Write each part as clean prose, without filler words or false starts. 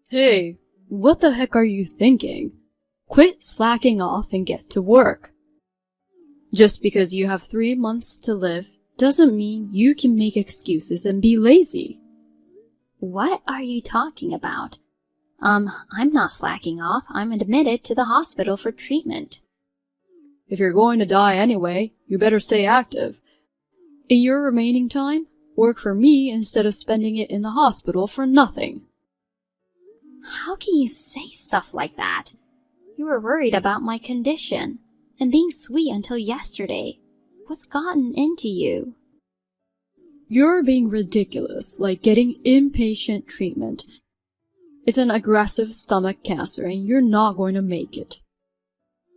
Hey, what the heck are you thinking? Quit slacking off and get to work. Just because you have 3 months to live doesn't mean you can make excuses and be lazy. What are you talking about? I'm not slacking off. I'm admitted to the hospital for treatment. If you're going to die anyway, you better stay active. In your remaining time, work for me instead of spending it in the hospital for nothing. How can you say stuff like that? You were worried about my condition and being sweet until yesterday. What's gotten into you? You're being ridiculous, like getting inpatient treatment. It's an aggressive stomach cancer and you're not going to make it.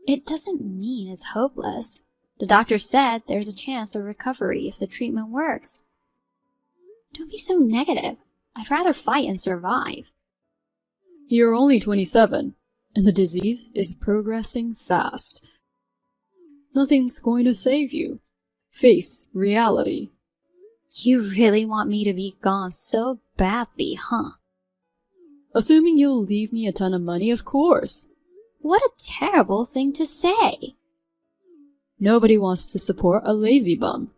It doesn't mean it's hopeless. The doctor said there's a chance of recovery if the treatment works. Don't be so negative. I'd rather fight and survive. You're only 27, and the disease is progressing fast. Nothing's going to save you. Face reality. You really want me to be gone so badly, huh? Assuming you'll leave me a ton of money, of course. What a terrible thing to say. Nobody wants to support a lazy bum.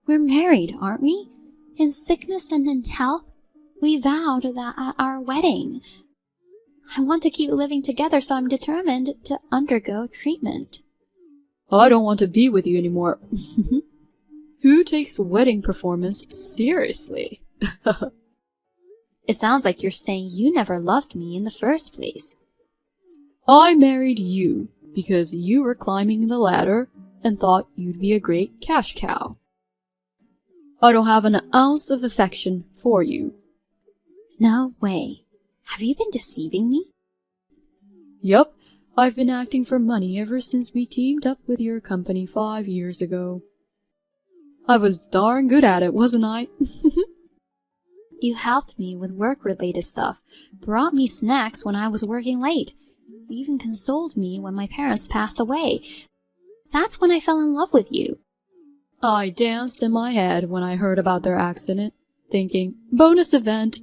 We're married, aren't we? In sickness and in health, we vowed that at our wedding. I want to keep living together, so I'm determined to undergo treatment. I don't want to be with you anymore. Who takes wedding performance seriously? It sounds like you're saying you never loved me in the first place. I married you because you were climbing the ladder and thought you'd be a great cash cow. I don't have an ounce of affection for you. No way. Have you been deceiving me? Yup, I've been acting for money ever since we teamed up with your company 5 years ago. I was darn good at it, wasn't I? You helped me with work-related stuff, brought me snacks when I was working late. You even consoled me when my parents passed away. That's when I fell in love with you. I danced in my head when I heard about their accident, thinking, bonus event.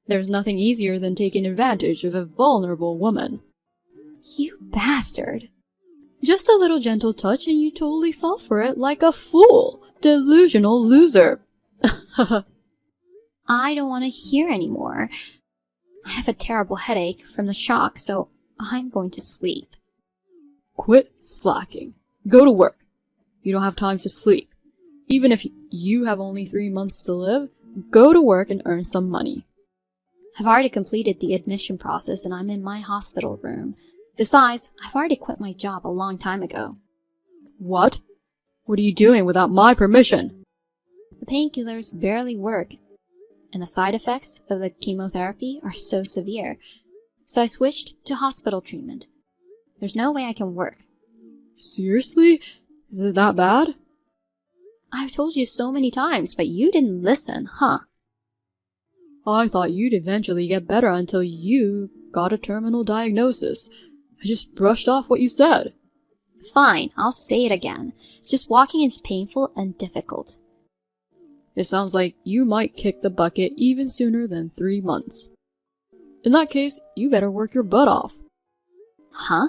There's nothing easier than taking advantage of a vulnerable woman. You bastard. Just a little gentle touch and you totally fell for it like a fool. Delusional loser. I don't want to hear anymore. I have a terrible headache from the shock, so I'm going to sleep. Quit slacking. Go to work. You don't have time to sleep. Even if you have only 3 months to live, go to work and earn some money. I've already completed the admission process and I'm in my hospital room. Besides, I've already quit my job a long time ago. What? What are you doing without my permission? The painkillers barely work, and the side effects of the chemotherapy are so severe. So I switched to hospital treatment. There's no way I can work. Seriously? Is it that bad? I've told you so many times, but you didn't listen, huh? I thought you'd eventually get better until you got a terminal diagnosis. I just brushed off what you said. Fine, I'll say it again. Just walking is painful and difficult. It sounds like you might kick the bucket even sooner than 3 months. In that case, you better work your butt off. Huh?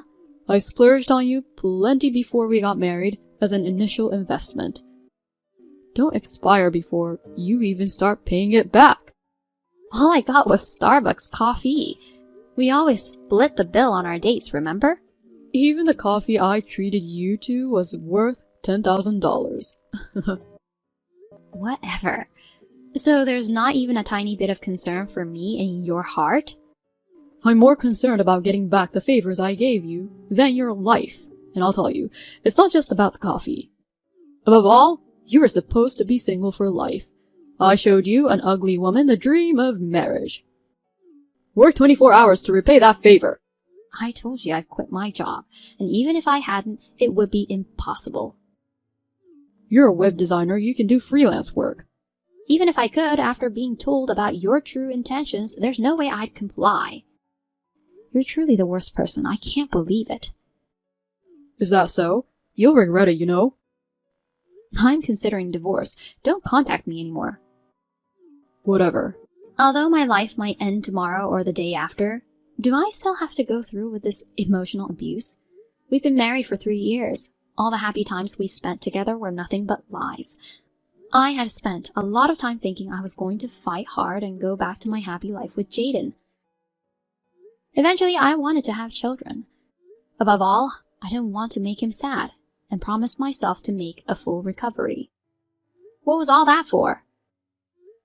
I splurged on you plenty before we got married as an initial investment. Don't expire before you even start paying it back. All I got was Starbucks coffee. We always split the bill on our dates, remember? Even the coffee I treated you to was worth $10,000. Whatever. So there's not even a tiny bit of concern for me in your heart? I'm more concerned about getting back the favors I gave you than your life. And I'll tell you, it's not just about the coffee. Above all, you were supposed to be single for life. I showed you, an ugly woman, the dream of marriage. Work 24 hours to repay that favor. I told you I've quit my job, and even if I hadn't, it would be impossible. You're a web designer, you can do freelance work. Even if I could, after being told about your true intentions, there's no way I'd comply. You're truly the worst person. I can't believe it. Is that so? You'll regret it, you know. I'm considering divorce. Don't contact me anymore. Whatever. Although my life might end tomorrow or the day after, do I still have to go through with this emotional abuse? We've been married for 3 years. All the happy times we spent together were nothing but lies. I had spent a lot of time thinking I was going to fight hard and go back to my happy life with Jaden. Eventually, I wanted to have children. Above all, I didn't want to make him sad, and promised myself to make a full recovery. What was all that for?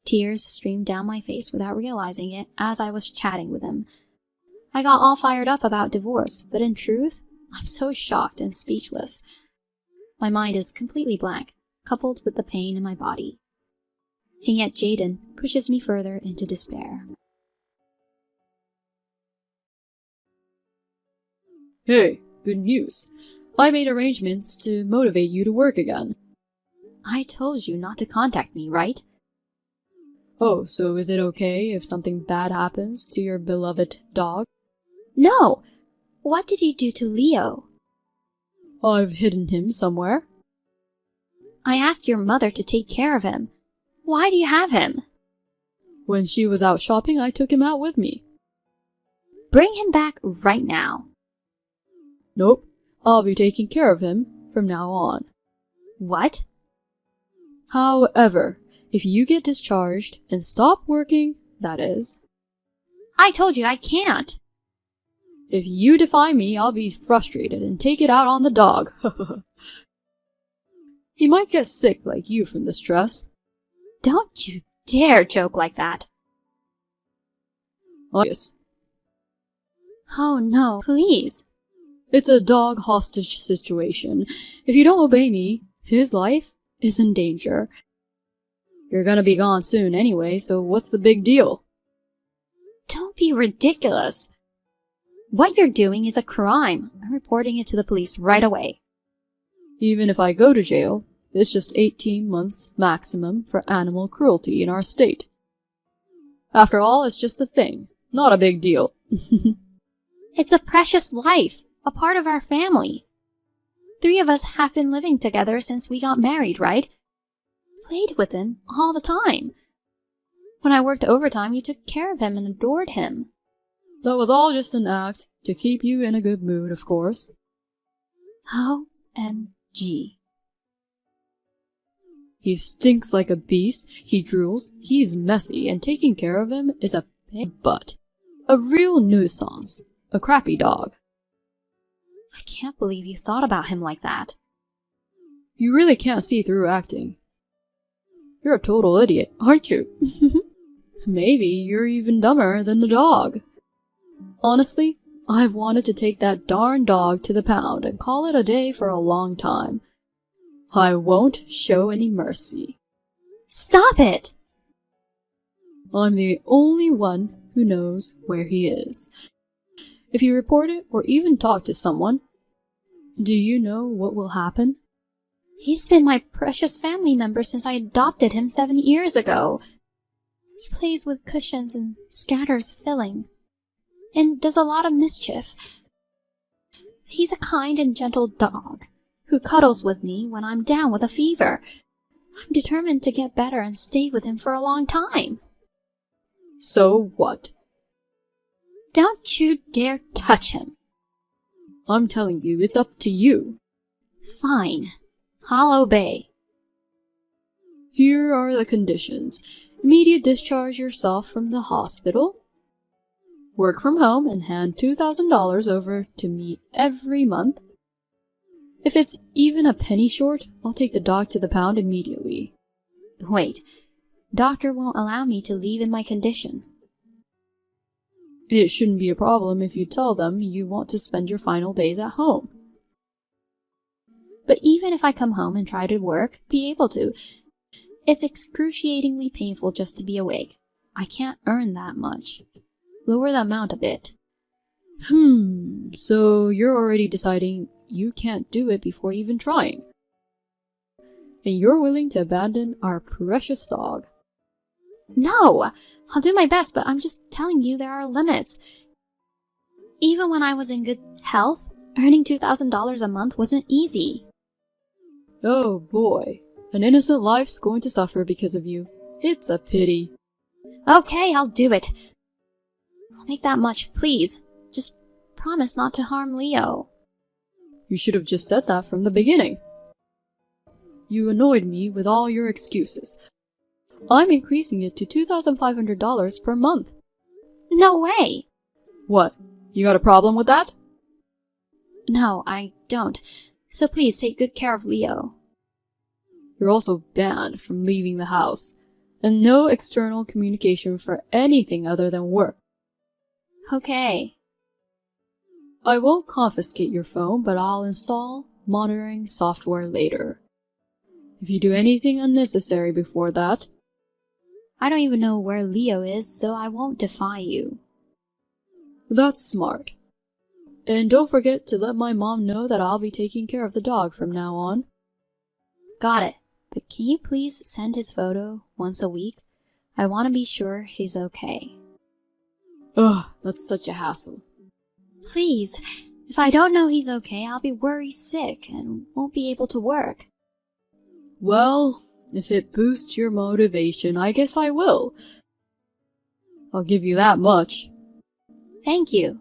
Tears streamed down my face without realizing it as I was chatting with him. I got all fired up about divorce, but in truth, I'm so shocked and speechless. My mind is completely blank, coupled with the pain in my body. And yet Jaden pushes me further into despair. Hey, good news. I made arrangements to motivate you to work again. I told you not to contact me, right? Oh, so is it okay if something bad happens to your beloved dog? No! What did you do to Leo? I've hidden him somewhere. I asked your mother to take care of him. Why do you have him? When she was out shopping, I took him out with me. Bring him back right now. Nope, I'll be taking care of him from now on. What? However, if you get discharged and stop working, that is. I told you I can't. If you defy me, I'll be frustrated and take it out on the dog. He might get sick like you from the stress. Don't you dare joke like that. Yes. Oh no, please. It's a dog hostage situation. If you don't obey me, his life is in danger. You're gonna be gone soon anyway, so what's the big deal? Don't be ridiculous. What you're doing is a crime. I'm reporting it to the police right away. Even if I go to jail, it's just 18 months maximum for animal cruelty in our state. After all, it's just a thing, not a big deal. It's a precious life, a part of our family. 3 of us have been living together since we got married, right? Played with him all the time. When I worked overtime, you took care of him and adored him. That was all just an act to keep you in a good mood, of course. OMG. He stinks like a beast, he drools, he's messy, and taking care of him is a pain in the butt. A real nuisance. A crappy dog. I can't believe you thought about him like that. You really can't see through acting. You're a total idiot, aren't you? Maybe you're even dumber than the dog. Honestly, I've wanted to take that darn dog to the pound and call it a day for a long time. I won't show any mercy. Stop it! I'm the only one who knows where he is. If you report it or even talk to someone, do you know what will happen? He's been my precious family member since I adopted him 7 years ago. He plays with cushions and scatters filling, and does a lot of mischief. He's a kind and gentle dog who cuddles with me when I'm down with a fever. I'm determined to get better and stay with him for a long time. So what? Don't you dare touch him. I'm telling you, it's up to you. Fine. I'll obey. Here are the conditions. Immediate discharge yourself from the hospital. Work from home and hand $2,000 over to me every month. If it's even a penny short, I'll take the dog to the pound immediately. Wait. Doctor won't allow me to leave in my condition. It shouldn't be a problem if you tell them you want to spend your final days at home. But even if I come home and try to work, be able to, it's excruciatingly painful just to be awake. I can't earn that much. Lower the amount a bit. So you're already deciding you can't do it before even trying. And you're willing to abandon our precious dog. No! I'll do my best, but I'm just telling you there are limits. Even when I was in good health, earning $2,000 a month wasn't easy. Oh boy, an innocent life's going to suffer because of you. It's a pity. Okay, I'll do it. I'll make that much, please. Just promise not to harm Leo. You should have just said that from the beginning. You annoyed me with all your excuses. I'm increasing it to $2,500 per month. No way! What? You got a problem with that? No, I don't. So please take good care of Leo. You're also banned from leaving the house, and no external communication for anything other than work. Okay. I won't confiscate your phone, but I'll install monitoring software later. If you do anything unnecessary before that... I don't even know where Leo is, so I won't defy you. That's smart. And don't forget to let my mom know that I'll be taking care of the dog from now on. Got it. But can you please send his photo once a week? I want to be sure he's okay. Ugh, that's such a hassle. Please. If I don't know he's okay, I'll be worried sick and won't be able to work. Well, if it boosts your motivation, I guess I will. I'll give you that much. Thank you.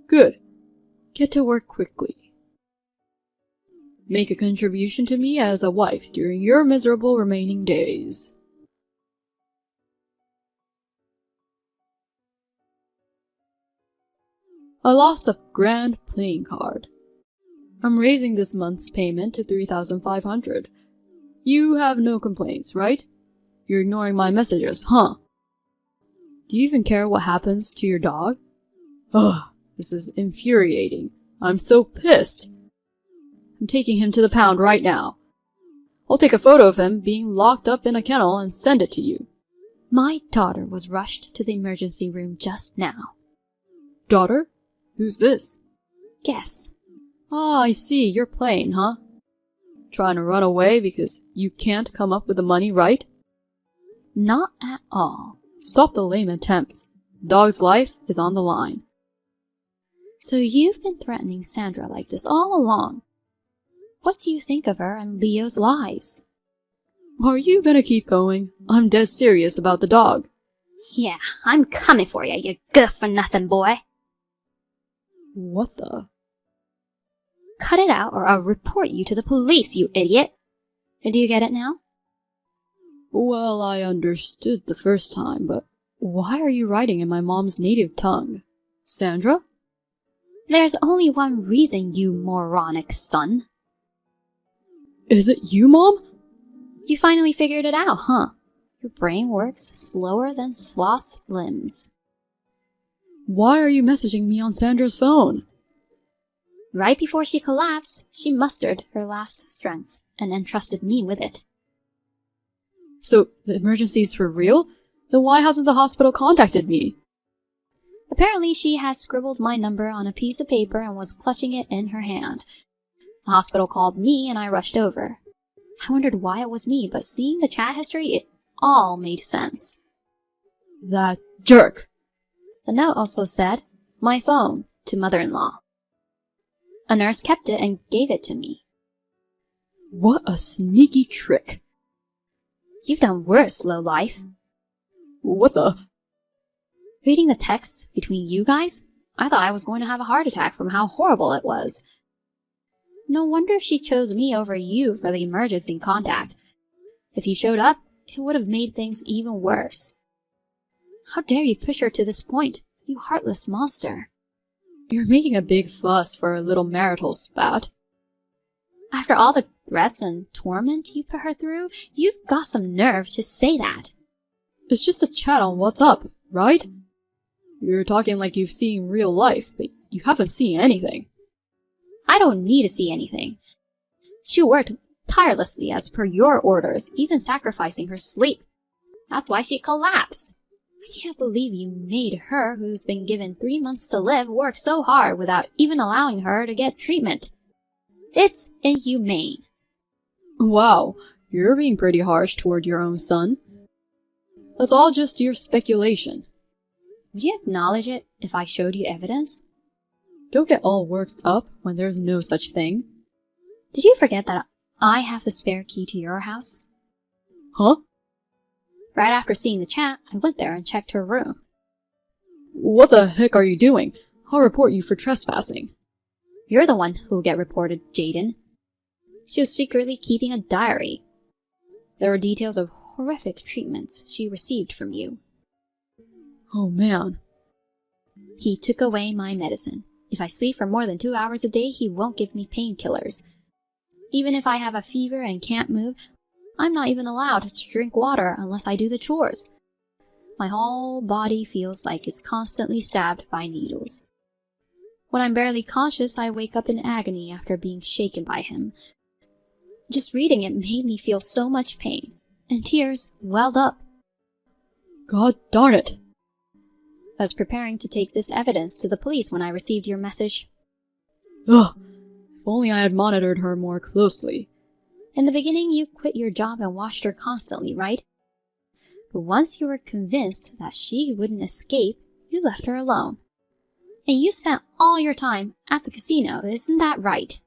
Good. Get to work quickly. Make a contribution to me as a wife during your miserable remaining days. I lost a grand playing card. I'm raising this month's payment to $3,500. You have no complaints, right? You're ignoring my messages, huh? Do you even care what happens to your dog? Ugh, this is infuriating. I'm so pissed. I'm taking him to the pound right now. I'll take a photo of him being locked up in a kennel and send it to you. My daughter was rushed to the emergency room just now. Daughter? Who's this? Guess. Ah, I see. You're playing, huh? Trying to run away because you can't come up with the money, right? Not at all. Stop the lame attempts. Dog's life is on the line. So you've been threatening Sandra like this all along. What do you think of her and Leo's lives? Are you gonna keep going? I'm dead serious about the dog. Yeah, I'm coming for you good-for-nothing boy. What the? Cut it out or I'll report you to the police, you idiot. Do you get it now? Well, I understood the first time, but why are you writing in my mom's native tongue? Sandra? There's only one reason, you moronic son. Is it you, Mom? You finally figured it out, huh? Your brain works slower than sloth's limbs. Why are you messaging me on Sandra's phone? Right before she collapsed, she mustered her last strength and entrusted me with it. So, the emergency's for real? Then why hasn't the hospital contacted me? Apparently she had scribbled my number on a piece of paper and was clutching it in her hand. The hospital called me and I rushed over. I wondered why it was me, but seeing the chat history, it all made sense. That jerk! The note also said, "My phone, to mother-in-law." A nurse kept it and gave it to me. What a sneaky trick. You've done worse, lowlife. What the? Reading the text between you guys, I thought I was going to have a heart attack from how horrible it was. No wonder she chose me over you for the emergency contact. If you showed up, it would have made things even worse. How dare you push her to this point, you heartless monster. You're making a big fuss for a little marital spat. After all the threats and torment you put her through, you've got some nerve to say that. It's just a chat on WhatsApp, right? You're talking like you've seen real life, but you haven't seen anything. I don't need to see anything. She worked tirelessly as per your orders, even sacrificing her sleep. That's why she collapsed. I can't believe you made her, who's been given 3 months to live, work so hard without even allowing her to get treatment. It's inhumane. Wow, you're being pretty harsh toward your own son. That's all just your speculation. Would you acknowledge it if I showed you evidence? Don't get all worked up when there's no such thing. Did you forget that I have the spare key to your house? Huh? Right after seeing the chat, I went there and checked her room. What the heck are you doing? I'll report you for trespassing. You're the one who'll get reported, Jaden. She was secretly keeping a diary. There were details of horrific treatments she received from you. Oh man. He took away my medicine. If I sleep for more than 2 hours a day, he won't give me painkillers. Even if I have a fever and can't move, I'm not even allowed to drink water unless I do the chores. My whole body feels like it's constantly stabbed by needles. When I'm barely conscious, I wake up in agony after being shaken by him. Just reading it made me feel so much pain, and tears welled up. God darn it. I was preparing to take this evidence to the police when I received your message. Ugh. If only I had monitored her more closely. In the beginning, you quit your job and watched her constantly, right? But once you were convinced that she wouldn't escape, you left her alone. And you spent all your time at the casino, isn't that right?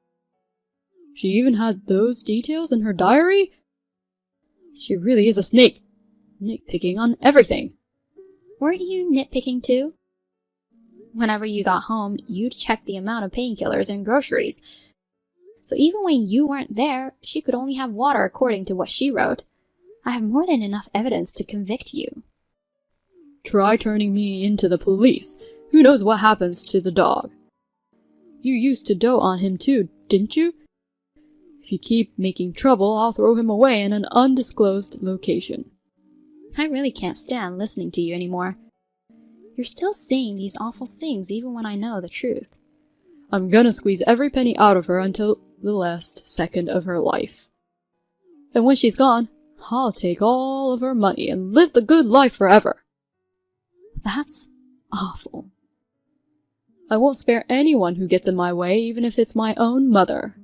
She even had those details in her diary? She really is a snake. Nitpicking on everything. Weren't you nitpicking too? Whenever you got home, you'd check the amount of painkillers and groceries. So even when you weren't there, she could only have water according to what she wrote. I have more than enough evidence to convict you. Try turning me into the police. Who knows what happens to the dog? You used to dote on him too, didn't you? If you keep making trouble, I'll throw him away in an undisclosed location. I really can't stand listening to you anymore. You're still saying these awful things even when I know the truth. I'm gonna squeeze every penny out of her until the last second of her life. And when she's gone, I'll take all of her money and live the good life forever. That's awful. I won't spare anyone who gets in my way, even if it's my own mother.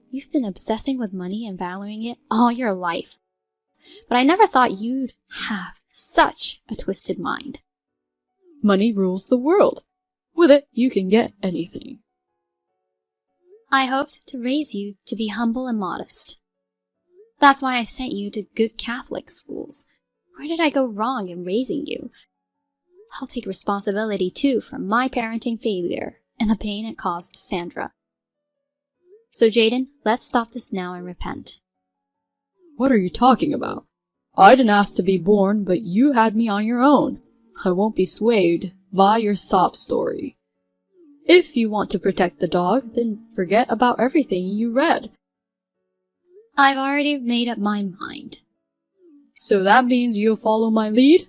You've been obsessing with money and valuing it all your life. But I never thought you'd have such a twisted mind. Money rules the world. With it, you can get anything. I hoped to raise you to be humble and modest. That's why I sent you to good Catholic schools. Where did I go wrong in raising you? I'll take responsibility too for my parenting failure and the pain it caused Sandra. So Jaden, let's stop this now and repent. What are you talking about? I didn't ask to be born, but you had me on your own. I won't be swayed by your sob story. If you want to protect the dog, then forget about everything you read. I've already made up my mind. So that means you'll follow my lead?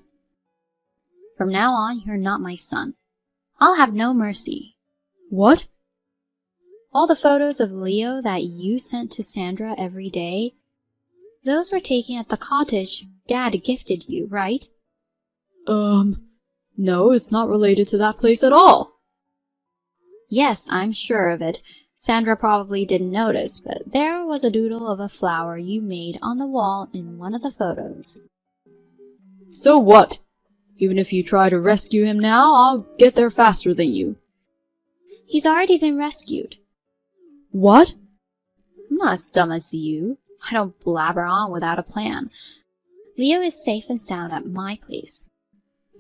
From now on, you're not my son. I'll have no mercy. What? All the photos of Leo that you sent to Sandra every day, those were taken at the cottage Dad gifted you, right? No, it's not related to that place at all. Yes, I'm sure of it. Sandra probably didn't notice, but there was a doodle of a flower you made on the wall in one of the photos. So what? Even if you try to rescue him now, I'll get there faster than you. He's already been rescued. What? I'm not as dumb as you. I don't blabber on without a plan. Leo is safe and sound at my place.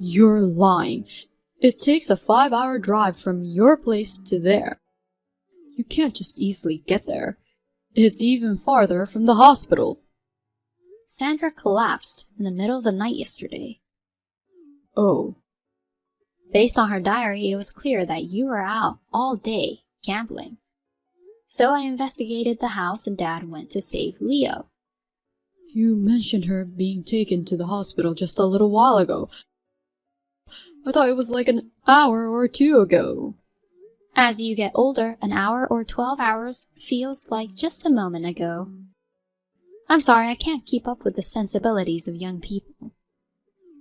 You're lying. It takes a 5-hour drive from your place to there. You can't just easily get there. It's even farther from the hospital. Sandra collapsed in the middle of the night yesterday. Oh. Based on her diary, it was clear that you were out all day gambling. So I investigated the house and Dad went to save Leo. You mentioned her being taken to the hospital just a little while ago. I thought it was like an hour or two ago. As you get older, an hour or 12 hours feels like just a moment ago. I'm sorry, I can't keep up with the sensibilities of young people.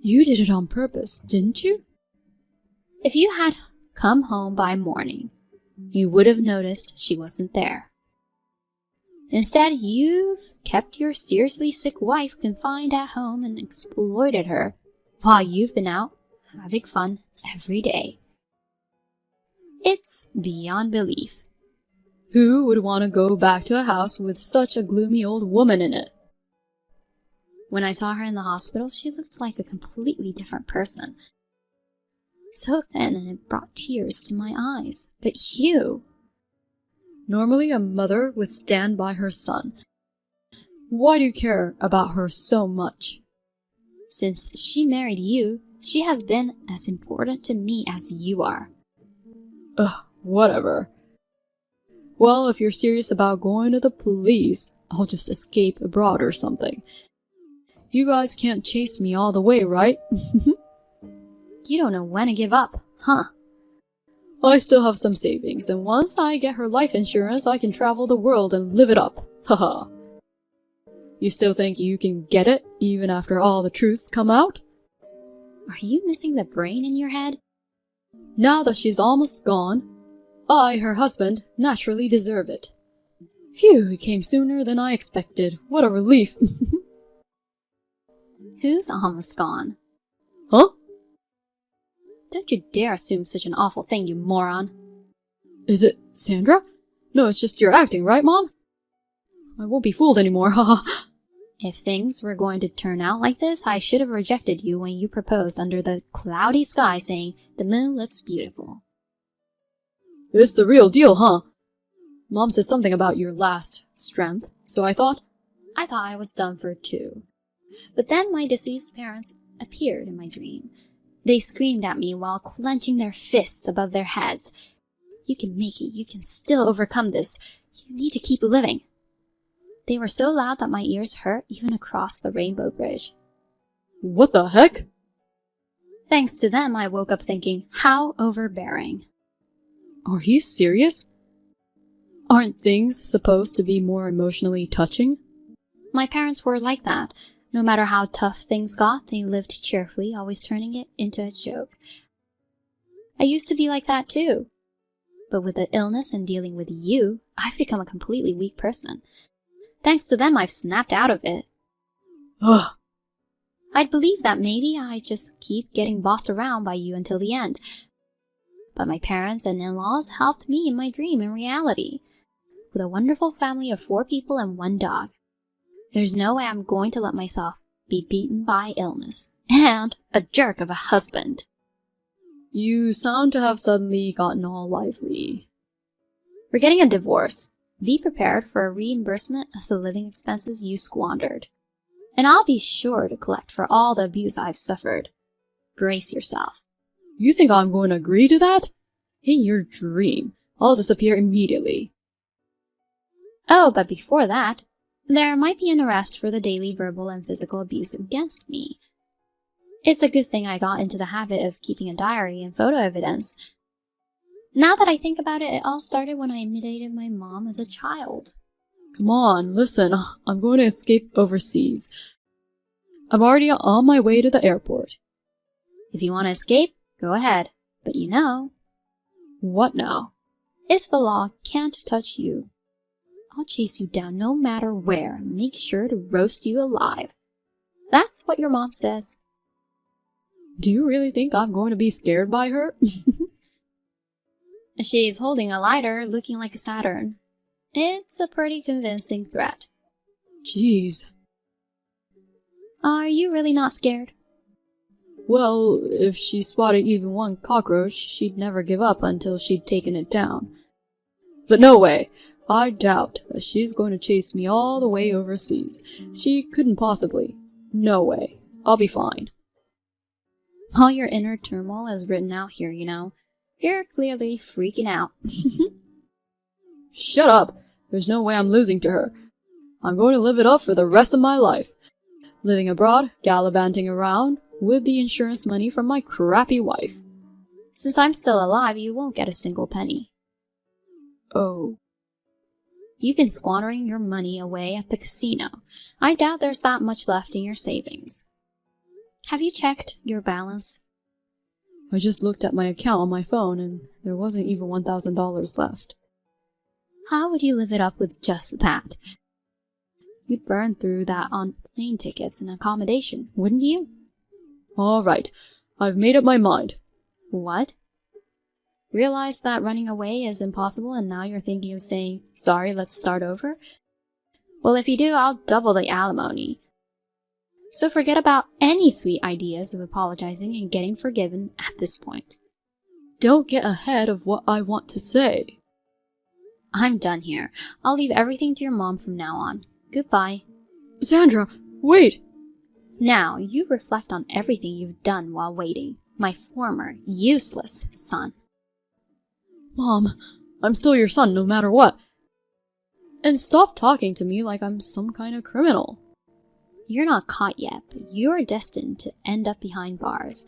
You did it on purpose, didn't you? If you had come home by morning, you would have noticed she wasn't there. Instead, you've kept your seriously sick wife confined at home and exploited her while you've been out having fun every day. It's beyond belief. Who would want to go back to a house with such a gloomy old woman in it? When I saw her in the hospital, she looked like a completely different person. So thin, and it brought tears to my eyes. But you... Normally a mother would stand by her son. Why do you care about her so much? Since she married you, she has been as important to me as you are. Ugh, whatever. Well, if you're serious about going to the police, I'll just escape abroad or something. You guys can't chase me all the way, right? You don't know when to give up, huh? I still have some savings, and once I get her life insurance, I can travel the world and live it up. Haha. You still think you can get it, even after all the truths come out? Are you missing the brain in your head? Now that she's almost gone, I, her husband, naturally deserve it. Phew, it came sooner than I expected. What a relief. Who's almost gone? Huh? Don't you dare assume such an awful thing, you moron. Is it Sandra? No, it's just you're acting, right, Mom? I won't be fooled anymore, haha. If things were going to turn out like this, I should have rejected you when you proposed under the cloudy sky saying, "The moon looks beautiful." It's the real deal, huh? Mom said something about your last strength, so I thought I was done for too. But then my deceased parents appeared in my dream. They screamed at me while clenching their fists above their heads. "You can make it. You can still overcome this. You need to keep living." They were so loud that my ears hurt even across the Rainbow Bridge. What the heck? Thanks to them, I woke up thinking, how overbearing. Are you serious? Aren't things supposed to be more emotionally touching? My parents were like that. No matter how tough things got, they lived cheerfully, always turning it into a joke. I used to be like that too. But with the illness and dealing with you, I've become a completely weak person. Thanks to them, I've snapped out of it. Ugh. I'd believe that maybe I just keep getting bossed around by you until the end. But my parents and in-laws helped me in my dream and reality. With a wonderful family of 4 people and 1 dog. There's no way I'm going to let myself be beaten by illness. And a jerk of a husband. You sound to have suddenly gotten all lively. We're getting a divorce. Be prepared for a reimbursement of the living expenses you squandered. And I'll be sure to collect for all the abuse I've suffered. Brace yourself. You think I'm going to agree to that? In your dream, I'll disappear immediately. Oh, but before that, there might be an arrest for the daily verbal and physical abuse against me. It's a good thing I got into the habit of keeping a diary and photo evidence. Now that I think about it, it all started when I imitated my mom as a child. Come on, listen, I'm going to escape overseas. I'm already on my way to the airport. If you want to escape, go ahead. But you know... What now? If the law can't touch you, I'll chase you down no matter where and make sure to roast you alive. That's what your mom says. Do you really think I'm going to be scared by her? She's holding a lighter looking like a Saturn. It's a pretty convincing threat. Jeez. Are you really not scared? Well, if she spotted even one cockroach, she'd never give up until she'd taken it down. But no way. I doubt that she's going to chase me all the way overseas. She couldn't possibly. No way. I'll be fine. All your inner turmoil is written out here, you know. You're clearly freaking out. Shut up. There's no way I'm losing to her. I'm going to live it up for the rest of my life. Living abroad, gallivanting around, with the insurance money from my crappy wife. Since I'm still alive, you won't get a single penny. Oh. You've been squandering your money away at the casino. I doubt there's that much left in your savings. Have you checked your balance? I just looked at my account on my phone and there wasn't even $1,000 left. How would you live it up with just that? You'd burn through that on plane tickets and accommodation, wouldn't you? All right, I've made up my mind. What? Realize that running away is impossible and now you're thinking of saying, sorry, let's start over? Well, if you do, I'll double the alimony. So forget about any sweet ideas of apologizing and getting forgiven at this point. Don't get ahead of what I want to say. I'm done here. I'll leave everything to your mom from now on. Goodbye. Sandra, wait! Now, you reflect on everything you've done while waiting, my former, useless son. Mom, I'm still your son no matter what. And stop talking to me like I'm some kind of criminal. You're not caught yet, but you're destined to end up behind bars.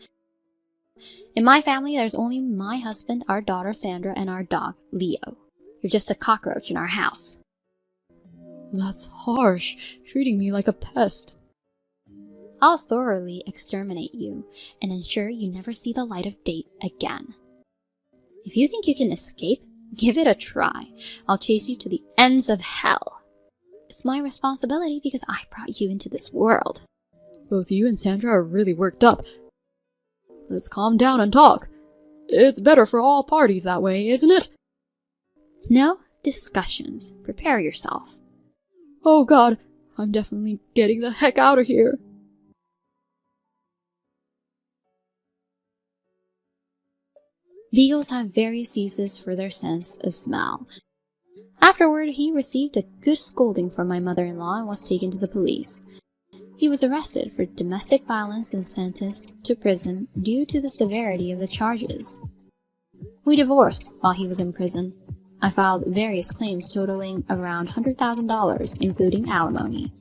In my family, there's only my husband, our daughter Sandra, and our dog, Leo. You're just a cockroach in our house. That's harsh, treating me like a pest. I'll thoroughly exterminate you and ensure you never see the light of day again. If you think you can escape, give it a try. I'll chase you to the ends of hell. It's my responsibility because I brought you into this world. Both you and Sandra are really worked up. Let's calm down and talk. It's better for all parties that way, isn't it? No discussions. Prepare yourself. Oh God, I'm definitely getting the heck out of here. Beagles have various uses for their sense of smell. Afterward, he received a good scolding from my mother-in-law and was taken to the police. He was arrested for domestic violence and sentenced to prison due to the severity of the charges. We divorced while he was in prison. I filed various claims totaling around $100,000, including alimony.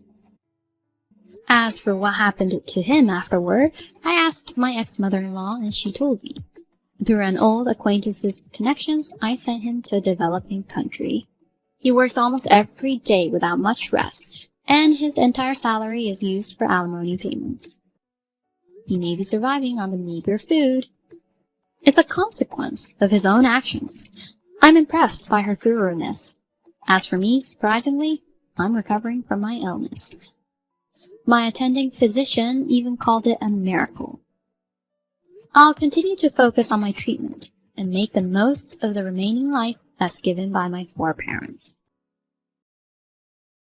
As for what happened to him afterward, I asked my ex-mother-in-law and she told me. Through an old acquaintance's connections, I sent him to a developing country. He works almost every day without much rest, and his entire salary is used for alimony payments. He may be surviving on the meager food. It's a consequence of his own actions. I'm impressed by her thoroughness. As for me, surprisingly, I'm recovering from my illness. My attending physician even called it a miracle. I'll continue to focus on my treatment and make the most of the remaining life that's given by my foreparents.